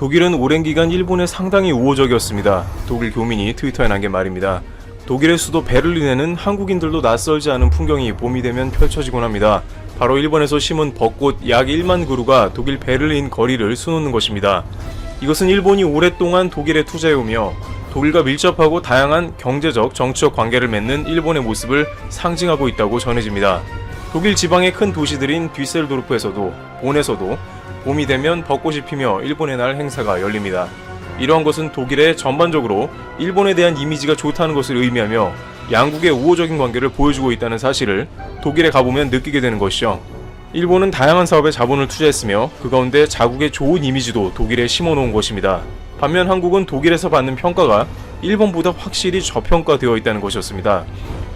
독일은 오랜 기간 일본에 상당히 우호적이었습니다. 독일 교민이 트위터에 남긴 말입니다. 독일의 수도 베를린에는 한국인들도 낯설지 않은 풍경이 봄이 되면 펼쳐지곤 합니다. 바로 일본에서 심은 벚꽃 약 1만 그루가 독일 베를린 거리를 수놓는 것입니다. 이것은 일본이 오랫동안 독일에 투자해오며 독일과 밀접하고 다양한 경제적, 정치적 관계를 맺는 일본의 모습을 상징하고 있다고 전해집니다. 독일 지방의 큰 도시들인 뒤셀도르프에서도 본에서도 봄이 되면 벚꽃이 피며 일본의 날 행사가 열립니다. 이러한 것은 독일의 전반적으로 일본에 대한 이미지가 좋다는 것을 의미하며 양국의 우호적인 관계를 보여주고 있다는 사실을 독일에 가보면 느끼게 되는 것이죠. 일본은 다양한 사업에 자본을 투자했으며 그 가운데 자국의 좋은 이미지도 독일에 심어놓은 것입니다. 반면 한국은 독일에서 받는 평가가 일본보다 확실히 저평가되어 있다는 것이었습니다.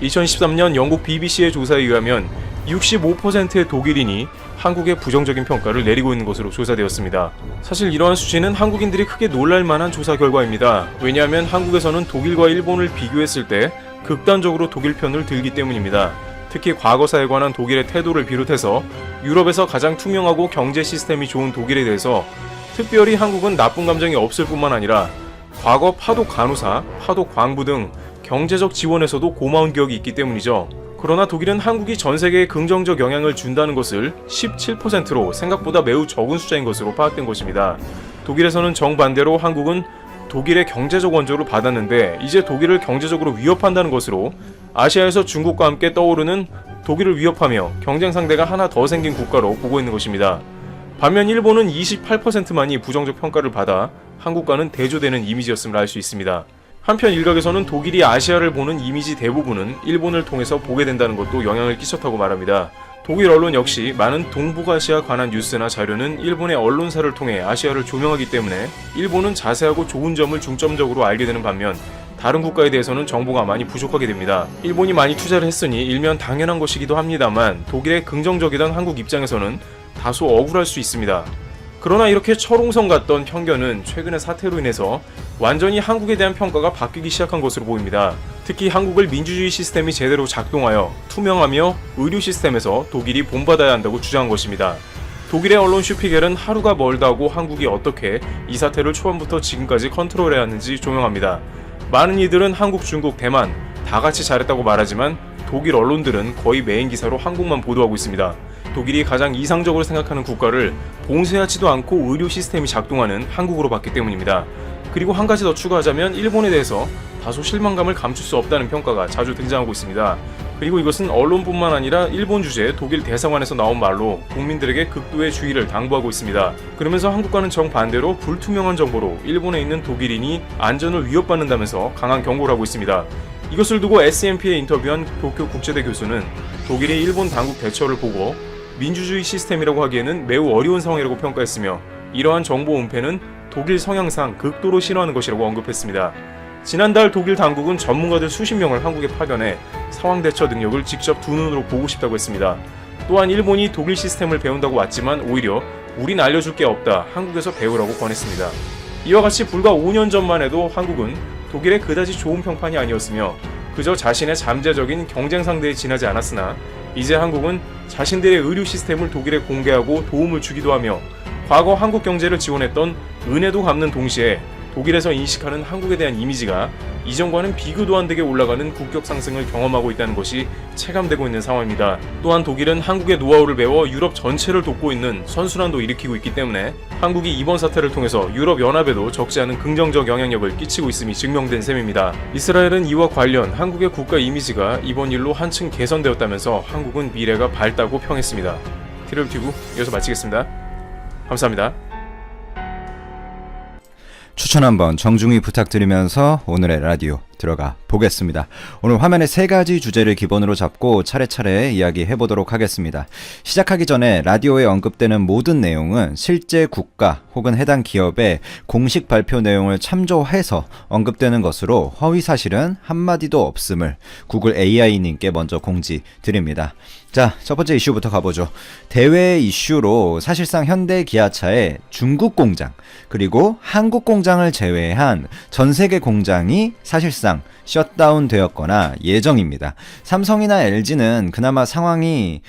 2013년 영국 BBC의 조사에 의하면 65%의 독일인이 한국의 부정적인 평가를 내리고 있는 것으로 조사되었습니다. 사실 이러한 수치는 한국인들이 크게 놀랄 만한 조사 결과입니다. 왜냐하면 한국에서는 독일과 일본을 비교했을 때 극단적으로 독일 편을 들기 때문입니다. 특히 과거사에 관한 독일의 태도를 비롯해서 유럽에서 가장 투명하고 경제 시스템이 좋은 독일에 대해서 특별히 한국은 나쁜 감정이 없을 뿐만 아니라 과거 파독 간호사, 파독 광부 등 경제적 지원에서도 고마운 기억이 있기 때문이죠. 그러나 독일은 한국이 전 세계에 긍정적 영향을 준다는 것을 17%로 생각보다 매우 적은 숫자인 것으로 파악된 것입니다. 독일에서는 정반대로 한국은 독일의 경제적 원조를 받았는데 이제 독일을 경제적으로 위협한다는 것으로 아시아에서 중국과 함께 떠오르는 독일을 위협하며 경쟁 상대가 하나 더 생긴 국가로 보고 있는 것입니다. 반면 일본은 28%만이 부정적 평가를 받아 한국과는 대조되는 이미지였음을 알 수 있습니다. 한편 일각에서는 독일이 아시아를 보는 이미지 대부분은 일본을 통해서 보게 된다는 것도 영향을 끼쳤다고 말합니다. 독일 언론 역시 많은 동북아시아 관한 뉴스나 자료는 일본의 언론사를 통해 아시아를 조명하기 때문에 일본은 자세하고 좋은 점을 중점적으로 알게 되는 반면 다른 국가에 대해서는 정보가 많이 부족하게 됩니다. 일본이 많이 투자를 했으니 일면 당연한 것이기도 합니다만 독일의 긍정적이던 한국 입장에서는 다소 억울할 수 있습니다. 그러나 이렇게 철옹성 같던 편견은 최근의 사태로 인해서 완전히 한국에 대한 평가가 바뀌기 시작한 것으로 보입니다. 특히 한국을 민주주의 시스템이 제대로 작동하여 투명하며 의료 시스템에서 독일이 본받아야 한다고 주장한 것입니다. 독일의 언론 슈피겔은 하루가 멀다고 한국이 어떻게 이 사태를 초반부터 지금까지 컨트롤해야 하는지 조명합니다. 많은 이들은 한국, 중국, 대만 다 같이 잘했다고 말하지만 독일 언론들은 거의 메인 기사로 한국만 보도하고 있습니다. 독일이 가장 이상적으로 생각하는 국가를 봉쇄하지도 않고 의료 시스템이 작동하는 한국으로 봤기 때문입니다. 그리고 한 가지 더 추가하자면 일본에 대해서 다소 실망감을 감출 수 없다는 평가가 자주 등장하고 있습니다. 그리고 이것은 언론뿐만 아니라 일본 주재 독일 대사관에서 나온 말로 국민들에게 극도의 주의를 당부하고 있습니다. 그러면서 한국과는 정반대로 불투명한 정보로 일본에 있는 독일인이 안전을 위협받는다면서 강한 경고를 하고 있습니다. 이것을 두고 SMP에 인터뷰한 도쿄 국제대 교수는 독일이 일본 당국 대처를 보고 민주주의 시스템이라고 하기에는 매우 어려운 상황이라고 평가했으며 이러한 정보 은폐는 독일 성향상 극도로 싫어하는 것이라고 언급했습니다. 지난달 독일 당국은 전문가들 수십 명을 한국에 파견해 상황 대처 능력을 직접 두 눈으로 보고 싶다고 했습니다. 또한 일본이 독일 시스템을 배운다고 왔지만 오히려 우린 알려줄 게 없다, 한국에서 배우라고 권했습니다. 이와 같이 불과 5년 전만 해도 한국은 독일의 그다지 좋은 평판이 아니었으며 그저 자신의 잠재적인 경쟁 상대에 지나지 않았으나 이제 한국은 자신들의 의료 시스템을 독일에 공개하고 도움을 주기도 하며 과거 한국 경제를 지원했던 은혜도 갚는 동시에 독일에서 인식하는 한국에 대한 이미지가 이전과는 비교도 안 되게 올라가는 국격 상승을 경험하고 있다는 것이 체감되고 있는 상황입니다. 또한 독일은 한국의 노하우를 배워 유럽 전체를 돕고 있는 선순환도 일으키고 있기 때문에 한국이 이번 사태를 통해서 유럽연합에도 적지 않은 긍정적 영향력을 끼치고 있음이 증명된 셈입니다. 이스라엘은 이와 관련 한국의 국가 이미지가 이번 일로 한층 개선되었다면서 한국은 미래가 밝다고 평했습니다. 티르티브 이어서 마치겠습니다. 감사합니다. 추천 한번 정중히 부탁드리면서 오늘의 라디오 들어가 보겠습니다. 오늘 화면에 세 가지 주제를 기본으로 잡고 차례차례 이야기해보도록 하겠습니다. 시작하기 전에 라디오에 언급되는 모든 내용은 실제 국가 혹은 해당 기업의 공식 발표 내용을 참조해서 언급되는 것으로 허위사실은 한마디도 없음을 구글 AI님께 먼저 공지드립니다. 자, 첫 번째 이슈부터 가보죠. 대외 이슈로 사실상 현대 기아차의 중국 공장 그리고 한국 공장을 제외한 전 세계 공장이 사실상 셧다운 되었거나 예정입니다. 삼성이나 LG는 그나마 상황이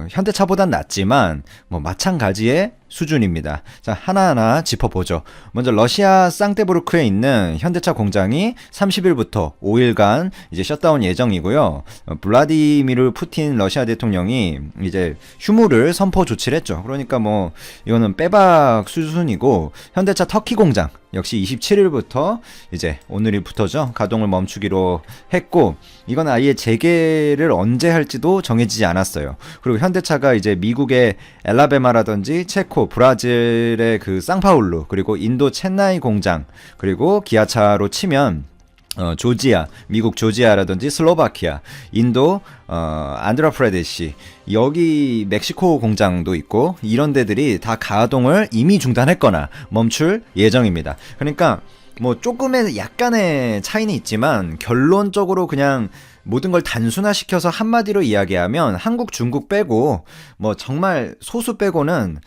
현대차보단 낫지만 마찬가지의 수준입니다. 자, 하나하나 짚어보죠. 먼저 러시아 상테부르크에 있는 현대차 공장이 30일부터 5일간 이제 셧다운 예정이고요. 블라디미르 푸틴 러시아 대통령이 이제 휴무를 선포 조치를 했죠. 그러니까 뭐 이거는 빼박 수준이고, 현대차 터키 공장 역시 27일부터 이제 오늘부터죠, 가동을 멈추기로 했고, 이건 아예 재개를 언제 할지도 정해지지 않았어요. 그리고 현대차가 이제 미국의 엘라베마라든지 체코, 브라질의 그 상파울루, 그리고 인도 첸나이 공장, 그리고 기아차로 치면 조지아, 미국 조지아라든지 슬로바키아, 인도 안드라프레데시, 여기 멕시코 공장도 있고, 이런 데들이 다 가동을 이미 중단했거나 멈출 예정입니다. 그러니까 뭐 조금의 약간의 차이는 있지만 결론적으로 그냥 모든 걸 단순화시켜서 한마디로 이야기하면 한국, 중국 빼고 뭐 정말 소수 빼고는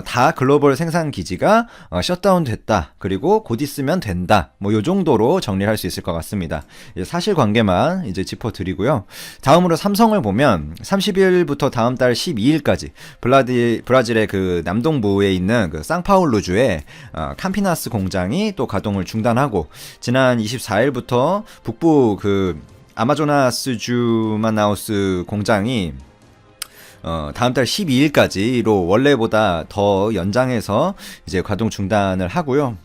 다 글로벌 생산 기지가 셧다운 됐다. 그리고 곧 있으면 된다. 뭐 요 정도로 정리할 수 있을 것 같습니다. 이제 사실관계만 이제 짚어드리고요. 다음으로 삼성을 보면 30일부터 다음 달 12일까지 브라질의 그 남동부에 있는 그 상파울루주의 캄피나스 공장이 또 가동을 중단하고, 지난 24일부터 북부 그 아마조나스주 마나우스 공장이 다음 달 12일까지로 원래보다 더 연장해서 이제 가동 중단을 하고요.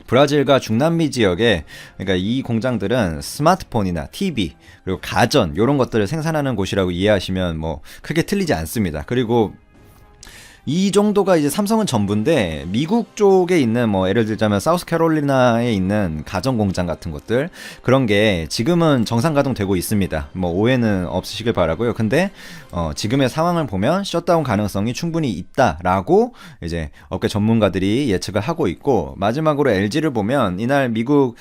브라질과 중남미 지역에, 그러니까 이 공장들은 스마트폰이나 TV, 그리고 가전 이런 것들을 생산하는 곳이라고 이해하시면 뭐 크게 틀리지 않습니다. 그리고 이 정도가 이제 삼성은 전부인데, 미국 쪽에 있는 뭐 예를 들자면 사우스캐롤리나에 있는 가전 공장 같은 것들, 그런 게 지금은 정상 가동되고 있습니다. 뭐 오해는 없으시길 바라고요. 근데 지금의 상황을 보면 셧다운 가능성이 충분히 있다라고 이제 업계 전문가들이 예측을 하고 있고, 마지막으로 LG를 보면 이날 미국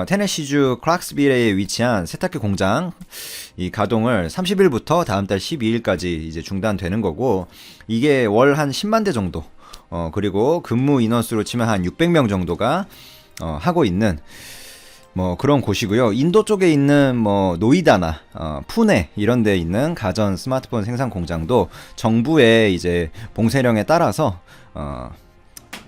테네시주 클락스빌에 위치한 세탁기 공장 이 가동을 30일부터 다음 달 12일까지 이제 중단되는 거고, 이게 월 한 10만 대 정도, 그리고 근무 인원수로 치면 한 600명 정도가 하고 있는 뭐 그런 곳이고요. 인도 쪽에 있는 뭐 노이다나 푸네 이런 데 있는 가전 스마트폰 생산 공장도 정부의 이제 봉쇄령에 따라서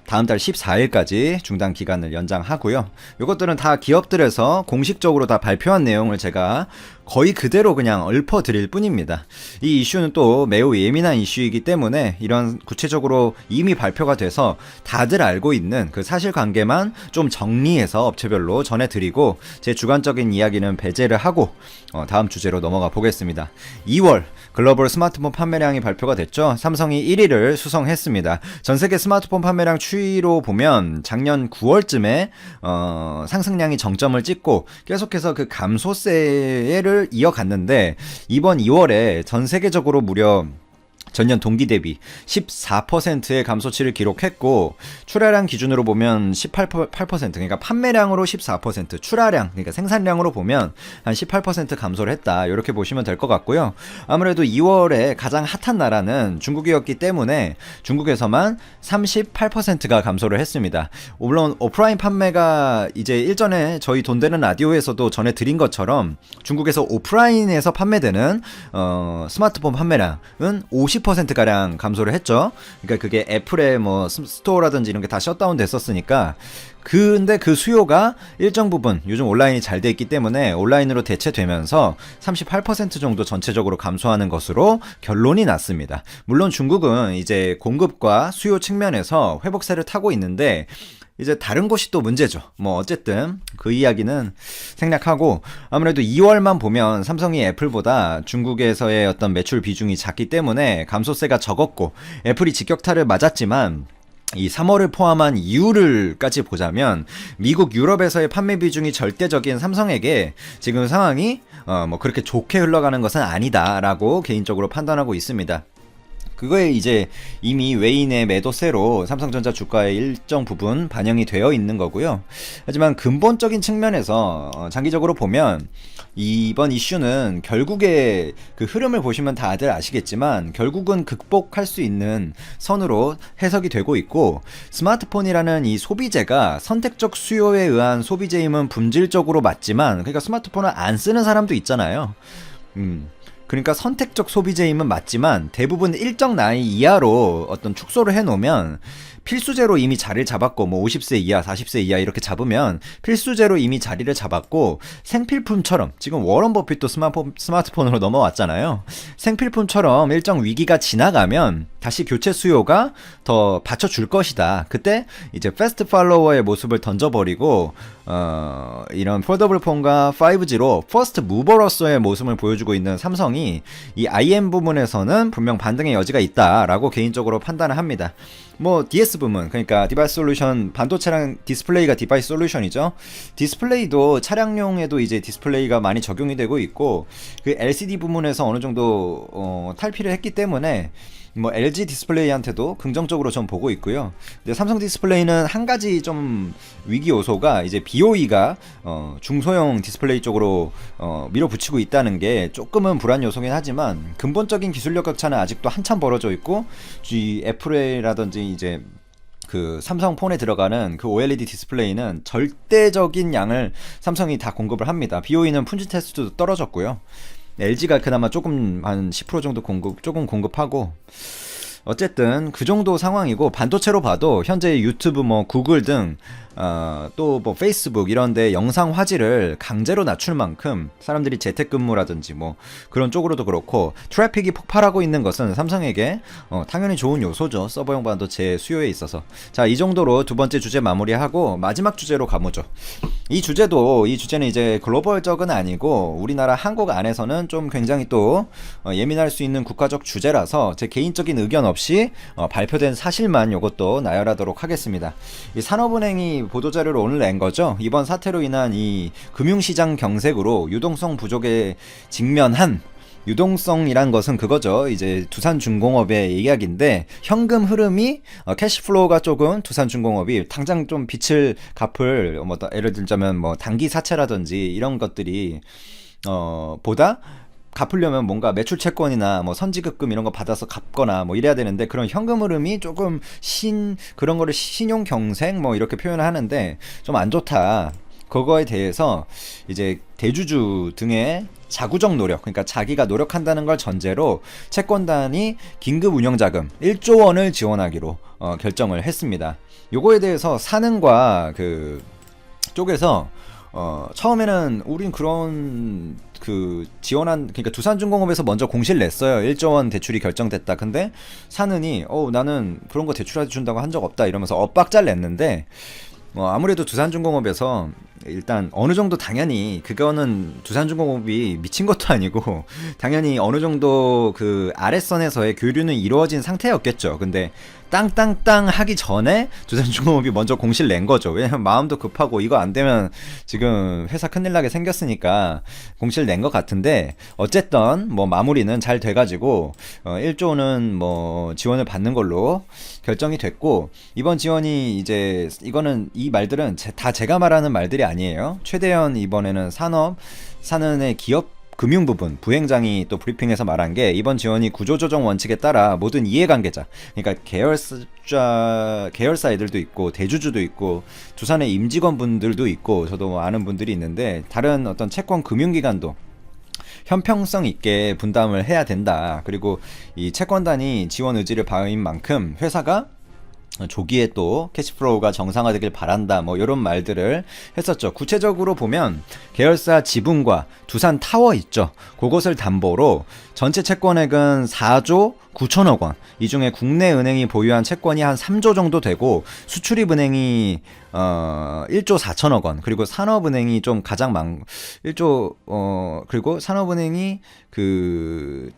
다음 달 14일까지 중단 기간을 연장하고요. 이것들은 다 기업들에서 공식적으로 다 발표한 내용을 제가 거의 그대로 그냥 읊어드릴 뿐입니다. 이 이슈는 또 매우 예민한 이슈이기 때문에 이런 구체적으로 이미 발표가 돼서 다들 알고 있는 그 사실관계만 좀 정리해서 업체별로 전해드리고, 제 주관적인 이야기는 배제를 하고 다음 주제로 넘어가 보겠습니다. 2월 글로벌 스마트폰 판매량이 발표가 됐죠. 삼성이 1위를 수성했습니다. 전세계 스마트폰 판매량 추이로 보면 작년 9월쯤에 상승량이 정점을 찍고 계속해서 그 감소세를 이어갔는데, 이번 2월에 전 세계적으로 무려 전년 동기 대비 14%의 감소치를 기록했고, 출하량 기준으로 보면 18%, 그러니까 판매량으로 14%, 출하량, 그러니까 생산량으로 보면 한 18% 감소를 했다. 이렇게 보시면 될 것 같고요. 아무래도 2월에 가장 핫한 나라는 중국이었기 때문에 중국에서만 38%가 감소를 했습니다. 물론 오프라인 판매가 이제 일전에 저희 돈 되는 라디오에서도 전해드린 것처럼 중국에서 오프라인에서 판매되는 스마트폰 판매량은 50%가량 감소를 했죠. 그러니까 그게 애플의 뭐 스토어라든지 이런 게 다 셧다운 됐었으니까. 근데 그 수요가 일정 부분 요즘 온라인이 잘 돼 있기 때문에 온라인으로 대체되면서 38% 정도 전체적으로 감소하는 것으로 결론이 났습니다. 물론 중국은 이제 공급과 수요 측면에서 회복세를 타고 있는데, 이제 다른 곳이 또 문제죠. 뭐 어쨌든 그 이야기는 생략하고, 아무래도 2월만 보면 삼성이 애플보다 중국에서의 어떤 매출 비중이 작기 때문에 감소세가 적었고, 애플이 직격탄을 맞았지만 이 3월을 포함한 이유를까지 보자면 미국, 유럽에서의 판매 비중이 절대적인 삼성에게 지금 상황이 뭐 그렇게 좋게 흘러가는 것은 아니다라고 개인적으로 판단하고 있습니다. 그거에 이제 이미 외인의 매도세로 삼성전자 주가의 일정 부분 반영이 되어 있는 거고요. 하지만 근본적인 측면에서 장기적으로 보면 이번 이슈는 결국에 그 흐름을 보시면 다들 아시겠지만 결국은 극복할 수 있는 선으로 해석이 되고 있고, 스마트폰이라는 이 소비재가 선택적 수요에 의한 소비재임은 본질적으로 맞지만, 그러니까 스마트폰을 안 쓰는 사람도 있잖아요. 그러니까 선택적 소비재임은 맞지만 대부분 일정 나이 이하로 어떤 축소를 해놓으면 필수제로 이미 자리를 잡았고 뭐 50세 이하, 40세 이하 이렇게 잡으면 필수제로 이미 자리를 잡았고 생필품처럼 지금 워런 버핏도 스마트폰으로 넘어왔잖아요. 생필품처럼 일정 위기가 지나가면 다시 교체 수요가 더 받쳐줄 것이다. 그때 이제 패스트 팔로워의 모습을 던져버리고 이런 폴더블 폰과 5G로 퍼스트 무버로서의 모습을 보여주고 있는 삼성이 이 IM 부분에서는 분명 반등의 여지가 있다라고 개인적으로 판단을 합니다. 뭐 DS 부분, 그러니까 디바이스 솔루션, 반도체랑 디스플레이가 디바이스 솔루션이죠. 디스플레이도 차량용에도 이제 디스플레이가 많이 적용이 되고 있고 그 LCD 부분에서 어느 정도 탈피를 했기 때문에 뭐 LG 디스플레이한테도 긍정적으로 좀 보고 있고요. 근데 삼성 디스플레이는 한 가지 좀 위기 요소가 이제 BOE가 중소형 디스플레이 쪽으로 밀어붙이고 있다는 게 조금은 불안 요소긴 하지만 근본적인 기술력 격차는 아직도 한참 벌어져 있고 이 FA라든지 이제 그 삼성 폰에 들어가는 그 OLED 디스플레이는 절대적인 양을 삼성이 다 공급을 합니다. BOE는 품질 테스트도 떨어졌고요. LG가 그나마 조금 한 10% 정도 조금 공급하고 어쨌든 그 정도 상황이고 반도체로 봐도 현재 유튜브 뭐 구글 등 또 뭐 페이스북 이런데 영상 화질을 강제로 낮출 만큼 사람들이 재택근무라든지 뭐 그런 쪽으로도 그렇고 트래픽이 폭발하고 있는 것은 삼성에게 당연히 좋은 요소죠. 서버용 반도체 수요에 있어서. 자, 이 정도로 두 번째 주제 마무리하고 마지막 주제로 가보죠. 이 주제는 이제 글로벌적은 아니고 우리나라 한국 안에서는 좀 굉장히 또 예민할 수 있는 국가적 주제라서 제 개인적인 의견 없이 발표된 사실만 이것도 나열하도록 하겠습니다. 이 산업은행이 보도자료를 오늘 낸 거죠. 이번 사태로 인한 이 금융시장 경색으로 유동성 부족에 직면한 유동성이란 것은 그거죠. 이제 두산중공업의 이야기인데 현금 흐름이 캐시플로우가 조금 두산중공업이 당장 좀 빚을 갚을 뭐 예를 들자면 뭐 단기 사채라든지 이런 것들이 보다 갚으려면 뭔가 매출 채권이나 뭐 선지급금 이런 거 받아서 갚거나 뭐 이래야 되는데 그런 현금 흐름이 조금 그런 거를 신용 경색 뭐 이렇게 표현을 하는데 좀 안 좋다. 그거에 대해서 이제 대주주 등의 자구적 노력, 그러니까 자기가 노력한다는 걸 전제로 채권단이 긴급 운영자금 1조 원을 지원하기로 결정을 했습니다. 요거에 대해서 산은과 그 쪽에서 처음에는 우린 그런 그러니까 두산중공업에서 먼저 공시를 냈어요. 1조 원 대출이 결정됐다. 근데 산은이 나는 그런 거 대출해 준다고 한 적 없다 이러면서 엇박자를 냈는데 아무래도 두산중공업에서 일단 어느 정도 당연히 그거는 두산중공업이 미친 것도 아니고 당연히 어느 정도 그 아랫선에서의 교류는 이루어진 상태였겠죠. 근데 땅땅땅 하기 전에 두산중공업이 먼저 공시를 낸 거죠. 왜냐면 마음도 급하고 이거 안 되면 지금 회사 큰일 나게 생겼으니까 공시를 낸 것 같은데 어쨌든 뭐 마무리는 잘 돼가지고 1조는 뭐 지원을 받는 걸로 결정이 됐고 이번 지원이 이제 이거는 이 말들은 다 제가 말하는 말들이 아니에요. 최대현 이번에는 산은의 기업 금융 부분 부행장이 또 브리핑에서 말한 게 이번 지원이 구조조정 원칙에 따라 모든 이해관계자 그러니까 계열사 애들도 있고 대주주도 있고 두산의 임직원분들도 있고 저도 아는 분들이 있는데 다른 어떤 채권 금융기관도 형평성 있게 분담을 해야 된다. 그리고 이 채권단이 지원 의지를 바인 만큼 회사가 조기에 또 캐시플로우가 정상화되길 바란다 뭐 이런 말들을 했었죠. 구체적으로 보면 계열사 지분과 두산 타워 있죠. 그것을 담보로 전체 채권액은 4조 9천억 원. 이 중에 국내 은행이 보유한 채권이 한 3조 정도 되고 수출입은행이 1조 4천억 원. 그리고 산업은행이 좀 가장 1조 그리고 산업은행이 그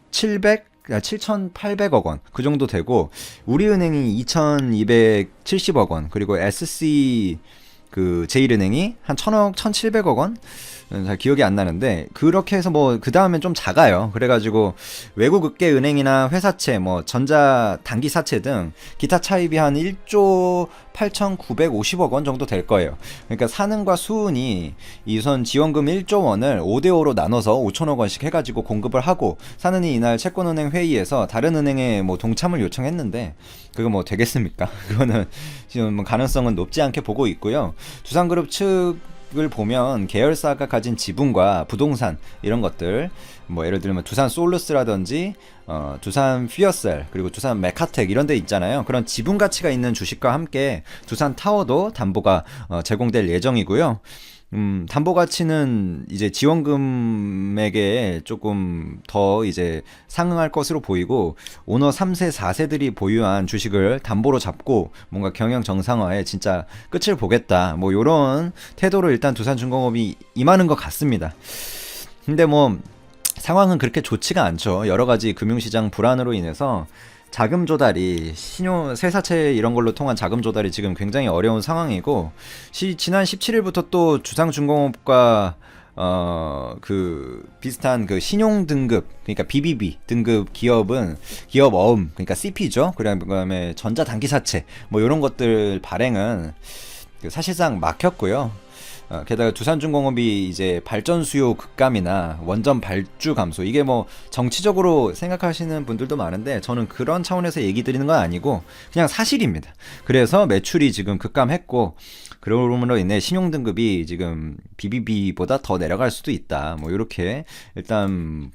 7,800억 원 그 정도 되고 우리은행이 2,270억 원 그리고 SC 그 제1은행이 한 1,000억 1,700억 원 잘 기억이 안 나는데 그렇게 해서 뭐 그 다음엔 좀 작아요. 그래가지고 외국 의계 은행이나 회사채 뭐 전자 단기 사채 등 기타 차입이 한 1조 8,950억 원 정도 될 거예요. 그러니까 산은과 수은이 이선 지원금 1조 원을 5대5로 나눠서 5천억 원씩 해가지고 공급을 하고 산은이 이날 채권은행 회의에서 다른 은행에 뭐 동참을 요청했는데 그거 뭐 되겠습니까? 그거는 지금 가능성은 높지 않게 보고 있고요. 두산그룹 측 주식을 보면 계열사가 가진 지분과 부동산 이런 것들, 뭐 예를 들면 두산 솔루스라든지 두산 퓨어셀 그리고 두산 메카텍 이런 데 있잖아요. 그런 지분 가치가 있는 주식과 함께 두산 타워도 담보가 제공될 예정이고요. 담보 가치는 이제 지원금액에 조금 더 이제 상응할 것으로 보이고, 오너 3세, 4세들이 보유한 주식을 담보로 잡고 뭔가 경영 정상화에 진짜 끝을 보겠다, 뭐 요런 태도로 일단 두산중공업이 임하는 것 같습니다. 근데 뭐 상황은 그렇게 좋지가 않죠. 여러 가지 금융시장 불안으로 인해서 자금 조달이, 신용 세사채 이런 걸로 통한 자금 조달이 지금 굉장히 어려운 상황이고, 지난 17일부터 또 주상중공업과 그 비슷한 그 신용 등급, 그러니까 BBB 등급 기업은 기업 어음, 그러니까 CP죠. 그다음에 전자 단기사채 뭐 이런 것들 발행은 사실상 막혔고요. 게다가 두산중공업이 이제 발전 수요 급감이나 원전 발주 감소, 이게 뭐 정치적으로 생각하시는 분들도 많은데 저는 그런 차원에서 얘기 드리는 건 아니고 그냥 사실입니다. 그래서 매출이 지금 급감했고, 그러므로 인해 신용등급이 지금 BBB보다 더 내려갈 수도 있다, 뭐 이렇게 일단